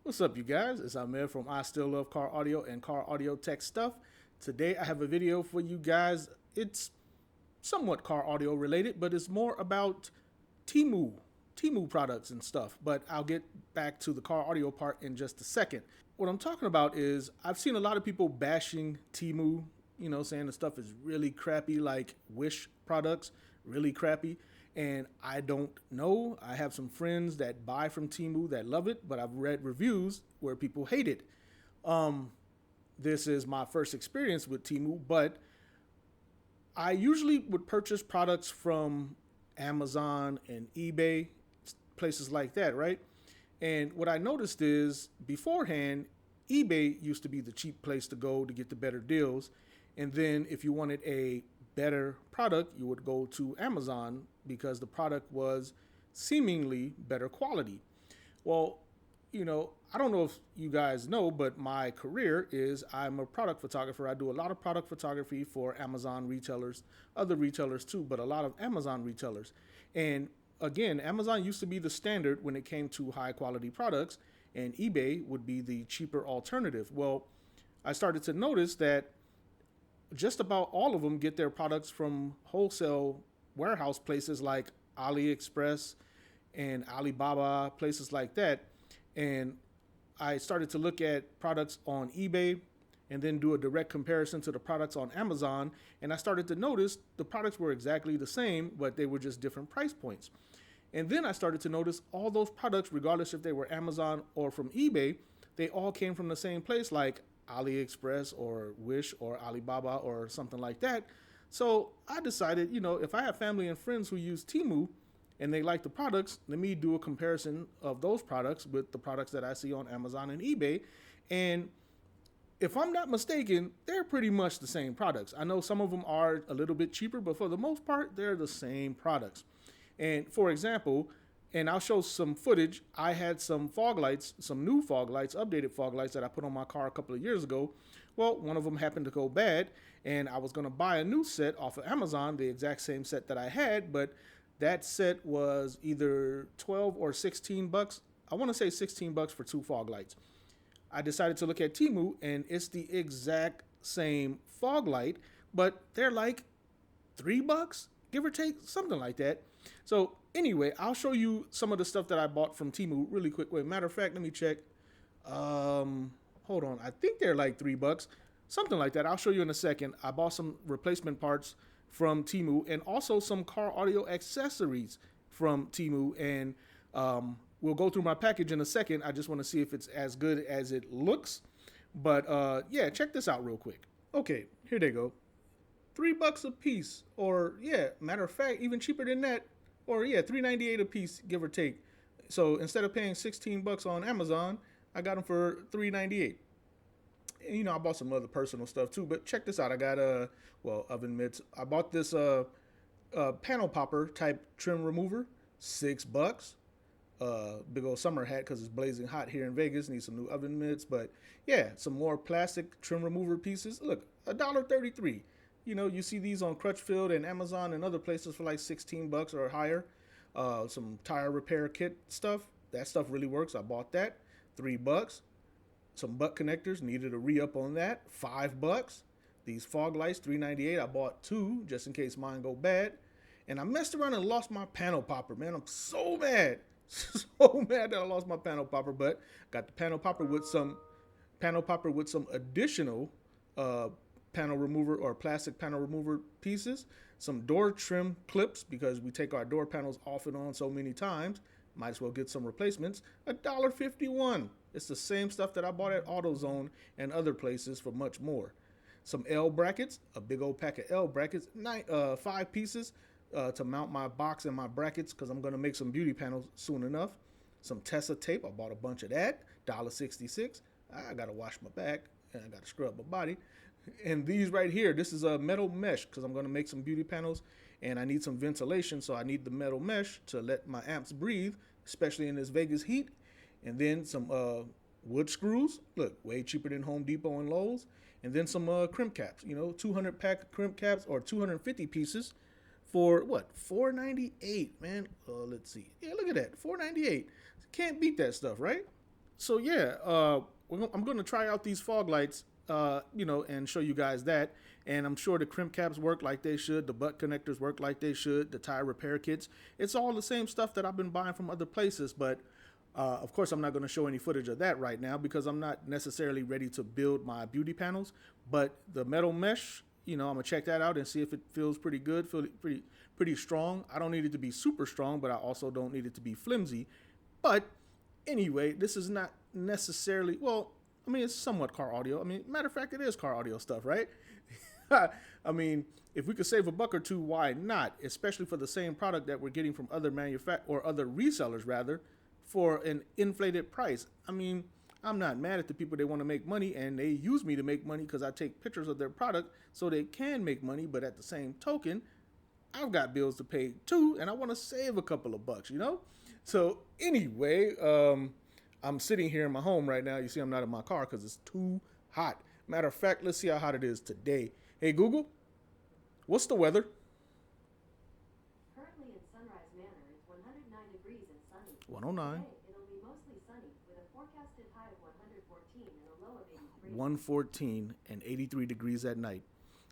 What's up, you guys? It's Amir from I Still Love Car Audio and Car Audio Tech Stuff. Today I have a video for you guys. It's somewhat car audio related, but it's more about Temu, Temu products and stuff. But I'll get back to the car audio part in just a second. What I'm talking about is I've seen a lot of people bashing Temu, saying the stuff is really crappy, like Wish products, really crappy. And I don't know. I have some friends that buy from Temu that love it, but I've read reviews where people hate it. This is my first experience with Temu, but I usually would purchase products from Amazon and eBay, places like that, right? And what I noticed is beforehand, eBay used to be the cheap place to go to get the better deals. And then if you wanted a better product, you would go to Amazon because the product was seemingly better quality. Well, I don't know if you guys know, but my career is I'm a product photographer. I do a lot of product photography for Amazon retailers, other retailers too, but a lot of Amazon retailers. And again, Amazon used to be the standard when it came to high quality products, and eBay would be the cheaper alternative. Well, I started to notice that just about all of them get their products from wholesale warehouse places like AliExpress and Alibaba, places like that. And I started to look at products on eBay and then do a direct comparison to the products on Amazon. And I started to notice the products were exactly the same, but they were just different price points. And then I started to notice all those products, regardless if they were Amazon or from eBay, they all came from the same place, like AliExpress or Wish or Alibaba or something like that. So I decided, if I have family and friends who use Temu and they like the products, let me do a comparison of those products with the products that I see on Amazon and eBay. And if I'm not mistaken, they're pretty much the same products. I know some of them are a little bit cheaper, but for the most part, they're the same products. And for example, and I'll show some footage. I had some fog lights, some new fog lights, updated fog lights that I put on my car a couple of years ago. Well, one of them happened to go bad, and I was going to buy a new set off of Amazon, the exact same set that I had, but that set was either 12 or 16 bucks. I want to say 16 bucks for two fog lights. I decided to look at Temu, and it's the exact same fog light, but they're like 3 bucks, give or take, something like that. So anyway, I'll show you some of the stuff that I bought from Temu really quick. Wait, matter of fact, let me check. Hold on. I think they're like 3 bucks, something like that. I'll show you in a second. I bought some replacement parts from Temu and also some car audio accessories from Temu. And we'll go through my package in a second. I just want to see if it's as good as it looks. But yeah, check this out real quick. Okay, here they go. 3 bucks a piece, or yeah, matter of fact, even cheaper than that, or yeah, $3.98 a piece, give or take. So instead of paying 16 bucks on Amazon, I got them for $3.98. And, I bought some other personal stuff too, but check this out. I got oven mitts. I bought this panel popper type trim remover, 6 bucks. Big old summer hat because it's blazing hot here in Vegas. Need some new oven mitts, but yeah, some more plastic trim remover pieces. Look, $1.33. You see these on Crutchfield and Amazon and other places for like 16 bucks or higher. Some tire repair kit stuff. That stuff really works. I bought that. 3 bucks. Some butt connectors. Needed a re-up on that. 5 bucks. These fog lights, $3.98. I bought 2 just in case mine go bad. And I messed around and lost my panel popper, man. I'm so mad. So mad that I lost my panel popper. But got the panel popper with some additional panel remover or plastic panel remover pieces, some door trim clips because we take our door panels off and on so many times. Might as well get some replacements. $1.51. It's the same stuff that I bought at AutoZone and other places for much more. Some L brackets, a big old pack of L brackets, 5 pieces to mount my box and my brackets because I'm going to make some beauty panels soon enough. Some Tessa tape. I bought a bunch of that. $1.66. I got to wash my back and I got to scrub my body. And these right here, this is a metal mesh because I'm going to make some beauty panels and I need some ventilation. So I need the metal mesh to let my amps breathe, especially in this Vegas heat. And then some wood screws. Look, way cheaper than Home Depot and Lowe's. And then some crimp caps, 200 pack crimp caps or 250 pieces for what? $4.98, man. Let's see. Yeah, look at that. $4.98. Can't beat that stuff, right? So yeah, I'm going to try out these fog lights, and show you guys that. And I'm sure the crimp caps work like they should. The butt connectors work like they should. The tire repair kits. It's all the same stuff that I've been buying from other places. But of course, I'm not going to show any footage of that right now because I'm not necessarily ready to build my beauty panels. But the metal mesh, I'm gonna check that out and see if it feels pretty good, feel pretty strong. I don't need it to be super strong, but I also don't need it to be flimsy. But anyway, this is not necessarily, well, I mean, it's somewhat car audio. I mean, matter of fact, it is car audio stuff, right? I mean, if we could save a buck or two, why not? Especially for the same product that we're getting from other or other resellers rather, for an inflated price. I mean, I'm not mad at the people that want to make money, and they use me to make money because I take pictures of their product so they can make money. But at the same token, I've got bills to pay too, and I want to save a couple of bucks, So anyway, I'm sitting here in my home right now. You see I'm not in my car because it's too hot. Matter of fact, let's see how hot it is today. Hey, Google, what's the weather? Currently in Sunrise Manor, it's 109 degrees and sunny. 109. Today, it'll be mostly sunny with a forecasted high of 114 and a low of 83. 114 and 83 degrees at night.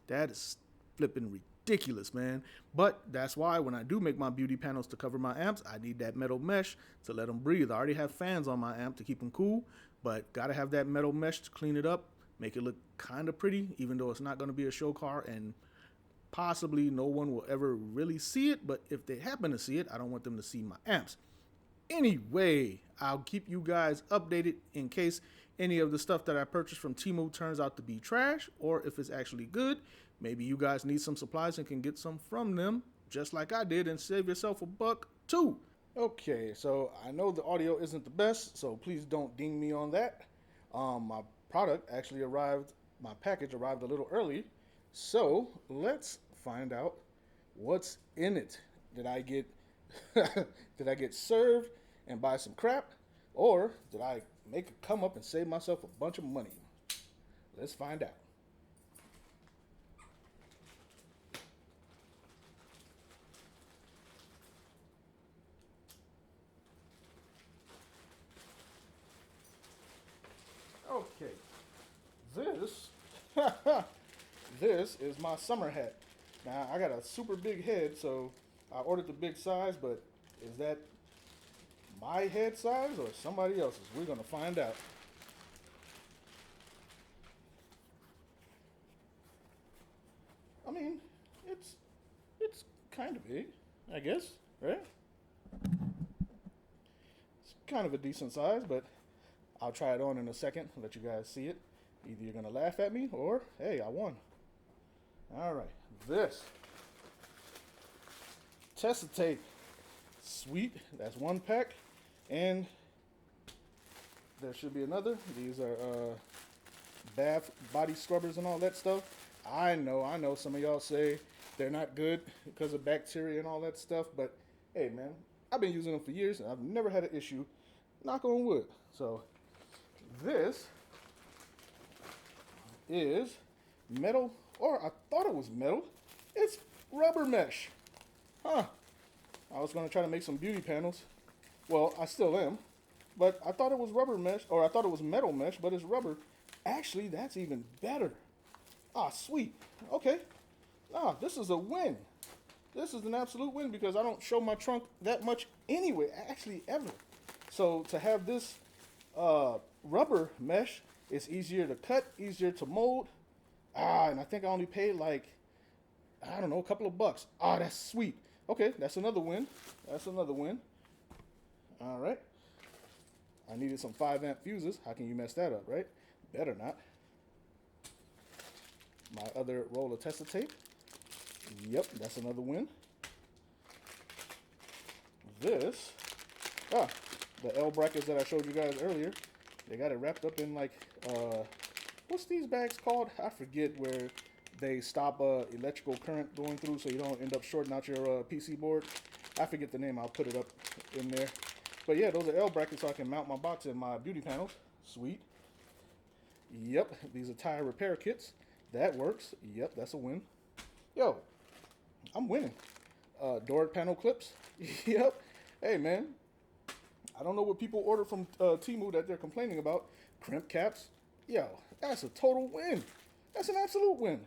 That is flipping ridiculous, man. But that's why when I do make my beauty panels to cover my amps, I need that metal mesh to let them breathe. I already have fans on my amp to keep them cool, but got to have that metal mesh to clean it up, make it look kind of pretty, even though it's not going to be a show car and possibly no one will ever really see it. But if they happen to see it, I don't want them to see my amps. Anyway, I'll keep you guys updated in case any of the stuff that I purchased from Temu turns out to be trash, or if it's actually good. Maybe you guys need some supplies and can get some from them, just like I did, and save yourself a buck too. Okay, so I know the audio isn't the best, so please don't ding me on that. My product actually arrived, my package arrived a little early, so let's find out what's in it. Did I get did I get served and buy some crap, or did I make a come up and save myself a bunch of money? Let's find out. Okay, this this is my summer hat. Now I got a super big head, so I ordered the big size, but is that my head size or somebody else's? We're gonna find out. I mean, it's kind of big, I guess, right? It's kind of a decent size, but I'll try it on in a second and let you guys see it. Either you're gonna laugh at me or hey, I won. All right, this Tessa tape, sweet. That's one pack, and there should be another. These are bath body scrubbers and all that stuff. I know. Some of y'all say they're not good because of bacteria and all that stuff, but hey, man, I've been using them for years and I've never had an issue. Knock on wood. So this is metal, or I thought it was metal. It's rubber mesh. Huh. I was going to try to make some beauty panels. Well, I still am. But I thought it was rubber mesh, or I thought it was metal mesh, but it's rubber. Actually, that's even better. Ah, sweet. Okay. Ah, this is a win. This is an absolute win because I don't show my trunk that much anyway, actually ever. So to have this rubber mesh, it's easier to cut, easier to mold. Ah, and I think I only paid like, I don't know, a couple of bucks. Ah, that's sweet. Okay, that's another win. That's another win. All right. I needed some 5-amp fuses. How can you mess that up, right? Better not. My other roll of Tessa tape. Yep, that's another win. This, the L brackets that I showed you guys earlier, they got it wrapped up in like, what's these bags called? I forget, where they stop electrical current going through so you don't end up shorting out your PC board. I forget the name. I'll put it up in there. But yeah, those are L brackets so I can mount my box in my beauty panels. Sweet. Yep, these are tire repair kits. That works. Yep, that's a win. Yo, I'm winning. Door panel clips. Yep. Hey, man. I don't know what people order from Temu that they're complaining about. Crimp caps. Yo, that's a total win. That's an absolute win.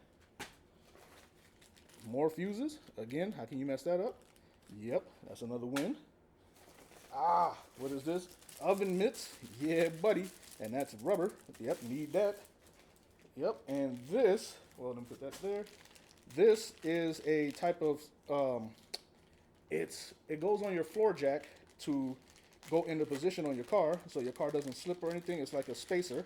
More fuses. Again, how can you mess that up? Yep, that's another win. Ah, what is this? Oven mitts. Yeah, buddy. And that's rubber. Yep, need that. Yep, and this, well, let me put that there. This is a type of, it goes on your floor jack to go into position on your car so your car doesn't slip or anything. It's like a spacer.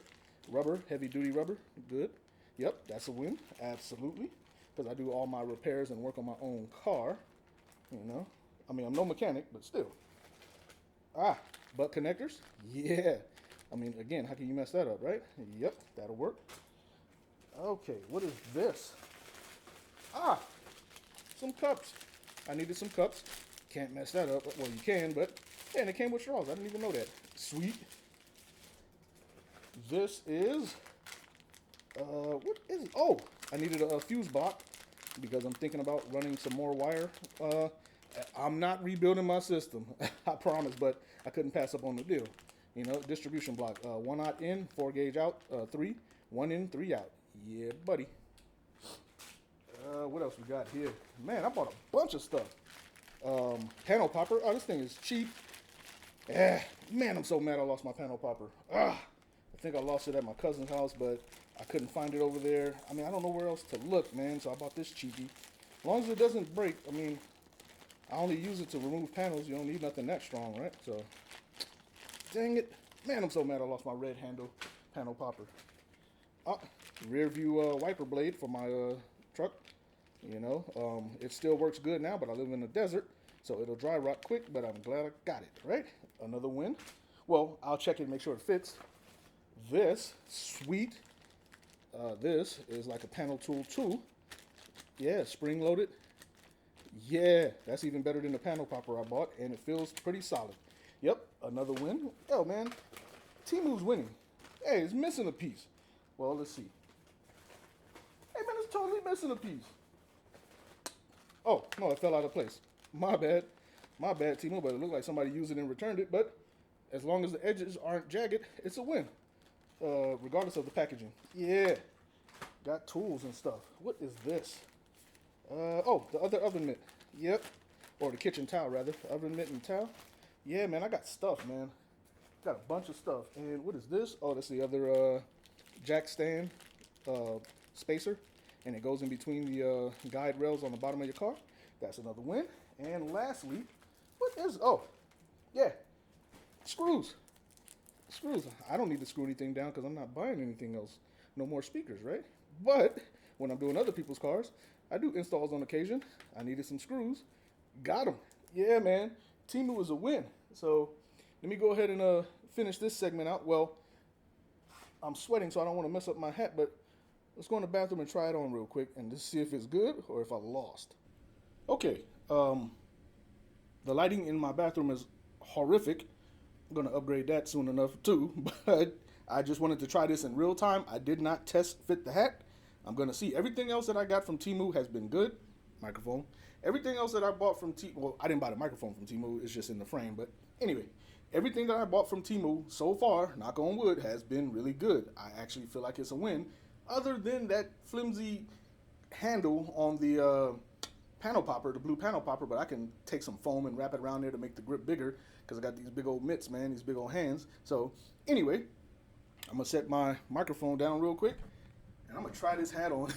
Rubber, heavy duty rubber. Good. Yep, that's a win. Absolutely. Because I do all my repairs and work on my own car. You know, I mean, I'm no mechanic, but still. Ah, butt connectors. Yeah. I mean, again, how can you mess that up, right? Yep, that'll work. Okay, what is this? Ah, some cups. I needed some cups. Can't mess that up. Well, you can, but yeah, and it came with straws. I didn't even know that. Sweet. This is, what is it? Oh, I needed a fuse block because I'm thinking about running some more wire. I'm not rebuilding my system, I promise, but I couldn't pass up on the deal. You know, distribution block, 1/0 in, 4 gauge out, 3, 1 in, 3 out. Yeah, buddy. What else we got here? Man, I bought a bunch of stuff. Panel popper. Oh, this thing is cheap. Man, I'm so mad I lost my panel popper. I think I lost it at my cousin's house, but I couldn't find it over there. I mean, I don't know where else to look, man, so I bought this cheapie. As long as it doesn't break, I mean, I only use it to remove panels. You don't need nothing that strong, right? So, dang it. Man, I'm so mad I lost my red handle panel popper. Rear view wiper blade for my truck. You know, it still works good now, but I live in the desert, so it'll dry rot quick, but I'm glad I got it, right? Another win. Well, I'll check it and make sure it fits. This, sweet. This is like a panel tool too. Yeah, spring loaded. Yeah, that's even better than the panel popper I bought, and it feels pretty solid. Yep, another win. Yo, man, Teemu's winning. Hey, it's missing a piece. Well, let's see. Hey, man, it's totally missing a piece. Oh, no, it fell out of place. My bad. My bad, Teemu, but it looked like somebody used it and returned it. But as long as the edges aren't jagged, it's a win, regardless of the packaging. Yeah, got tools and stuff. What is this? Oh, the other oven mitt. Yep, or the kitchen towel, rather. Oven mitt and towel. Yeah, man, I got stuff, man. Got a bunch of stuff. And what is this? Oh, that's the other jack stand spacer. And it goes in between the guide rails on the bottom of your car. That's another win. And lastly, what is, oh, yeah, screws. Screws. I don't need to screw anything down because I'm not buying anything else. No more speakers, right? But when I'm doing other people's cars, I do installs on occasion. I needed some screws. Got them. Yeah, man. Teemu is a win. So let me go ahead and finish this segment out. Well, I'm sweating, so I don't want to mess up my hat, but let's go in the bathroom and try it on real quick and just see if it's good or if I lost. Okay, the lighting in my bathroom is horrific. I'm going to upgrade that soon enough too, but I just wanted to try this in real time. I did not test fit the hat. I'm going to see. Everything else that I got from Teemu has been good. Microphone. Everything else that I bought from Teemu, well, I didn't buy the microphone from Teemu. It's just in the frame. But anyway, everything that I bought from Teemu so far, knock on wood, has been really good. I actually feel like it's a win. Other than that flimsy handle on the panel popper, the blue panel popper, but I can take some foam and wrap it around there to make the grip bigger because I got these big old mitts, man, these big old hands. So anyway, I'm going to set my microphone down real quick, and I'm going to try this hat on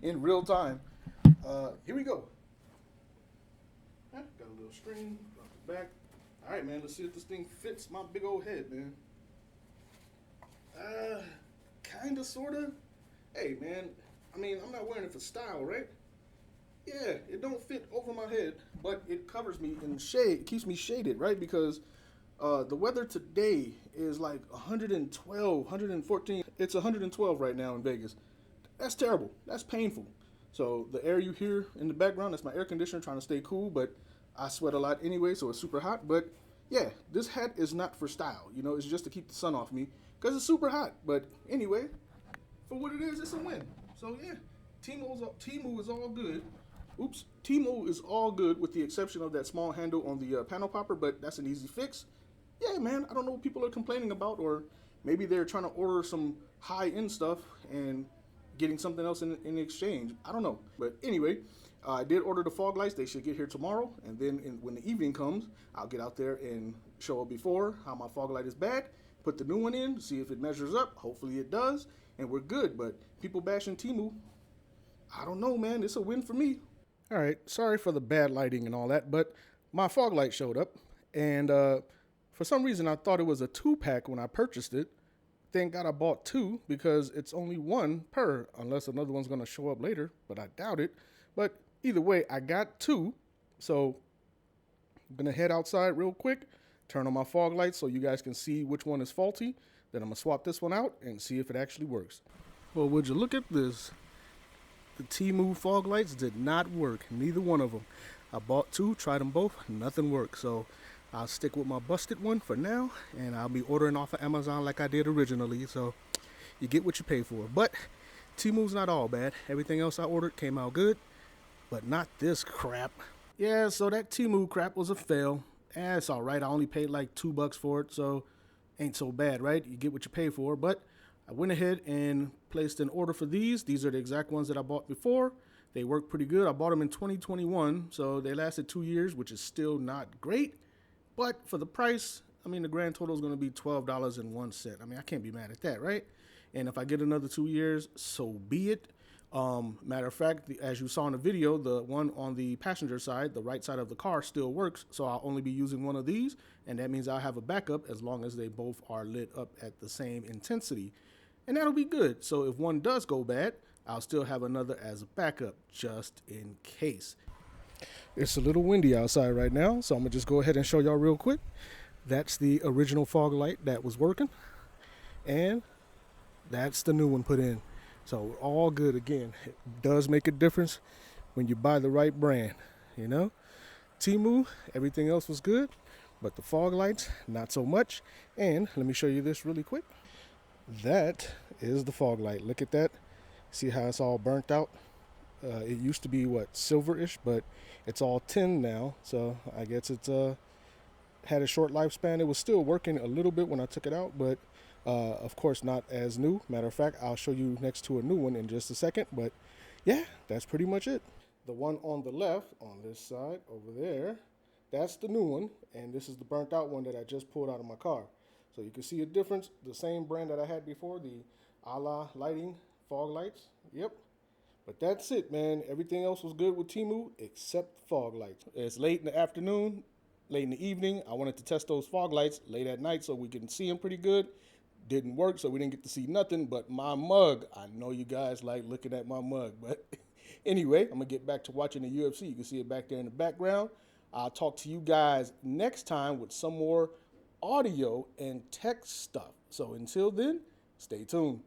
in real time. Here we go. Got a little string, drop it back. All right, man, let's see if this thing fits my big old head, man. Kind of, sort of. Hey, man, I mean, I'm not wearing it for style, right? Yeah, it don't fit over my head, but it covers me in shade. It keeps me shaded, right? Because the weather today is like 112, 114. It's 112 right now in Vegas. That's terrible. That's painful. So the air you hear in the background, that's my air conditioner trying to stay cool, but I sweat a lot anyway, so it's super hot. But yeah, this hat is not for style. You know, it's just to keep the sun off me because it's super hot. But anyway, for what it is, it's a win. So yeah, Teemu is all good. Oops, Teemu is all good with the exception of that small handle on the panel popper, but that's an easy fix. yeah, man, I don't know what people are complaining about, or maybe they're trying to order some high-end stuff and getting something else in exchange. I don't know. But anyway, I did order the fog lights. They should get here tomorrow. And then when the evening comes, I'll get out there and show up before how my fog light is bad, put the new one in, see if it measures up. Hopefully it does, and we're good. But people bashing Temu, I don't know, man. It's a win for me. All right, sorry for the bad lighting and all that, but my fog light showed up, and for some reason I thought it was a 2-pack when I purchased it. Thank God I bought 2 because it's only 1 per, unless another one's going to show up later, but I doubt it. But either way, I got 2, so I'm going to head outside real quick, turn on my fog lights so you guys can see which one is faulty. Then I'm going to swap this one out and see if it actually works. Well, would you look at this? The Temu fog lights did not work, neither one of them. I bought 2, tried them both, nothing worked. So I'll stick with my busted one for now, and I'll be ordering off of Amazon like I did originally. So you get what you pay for. But Temu's not all bad. Everything else I ordered came out good, but not this crap. Yeah, so that Temu crap was a fail. It's all right. I only paid like $2 for it, so ain't so bad, right? You get what you pay for. But I went ahead and placed an order for these. These are the exact ones that I bought before. They work pretty good. I bought them in 2021, so they lasted 2 years, which is still not great. But for the price, I mean, the grand total is going to be $12.01. I mean, I can't be mad at that, right? And if I get another 2 years, so be it. Matter of fact, as you saw in the video, the one on the passenger side, the right side of the car, still works. So I'll only be using one of these, and that means I'll have a backup as long as they both are lit up at the same intensity. And that'll be good. So if one does go bad, I'll still have another as a backup just in case. It's a little windy outside right now, so I'm going to just go ahead and show y'all real quick. That's the original fog light that was working, and that's the new one put in. So all good again. It does make a difference when you buy the right brand, you know. Temu, everything else was good, but the fog lights, not so much. And let me show you this really quick. That is the fog light. Look at that. See how it's all burnt out? It used to be what, silverish, but it's all tin now. So I guess it's had a short lifespan. It was still working a little bit when I took it out, but of course not as new. Matter of fact, I'll show you next to a new one in just a second. But yeah, that's pretty much it. The one on the left, on this side over there, that's the new one, and this is the burnt out one that I just pulled out of my car. So you can see a difference. The same brand that I had before, the Allah lighting fog lights. Yep. But that's it, man. Everything else was good with Temu except fog lights. It's late in the afternoon, late in the evening. I wanted to test those fog lights late at night so we can see them pretty good. Didn't work, so we didn't get to see nothing but my mug. I know you guys like looking at my mug, but anyway, I'm going to get back to watching the UFC. You can see it back there in the background. I'll talk to you guys next time with some more audio and tech stuff. So until then, stay tuned.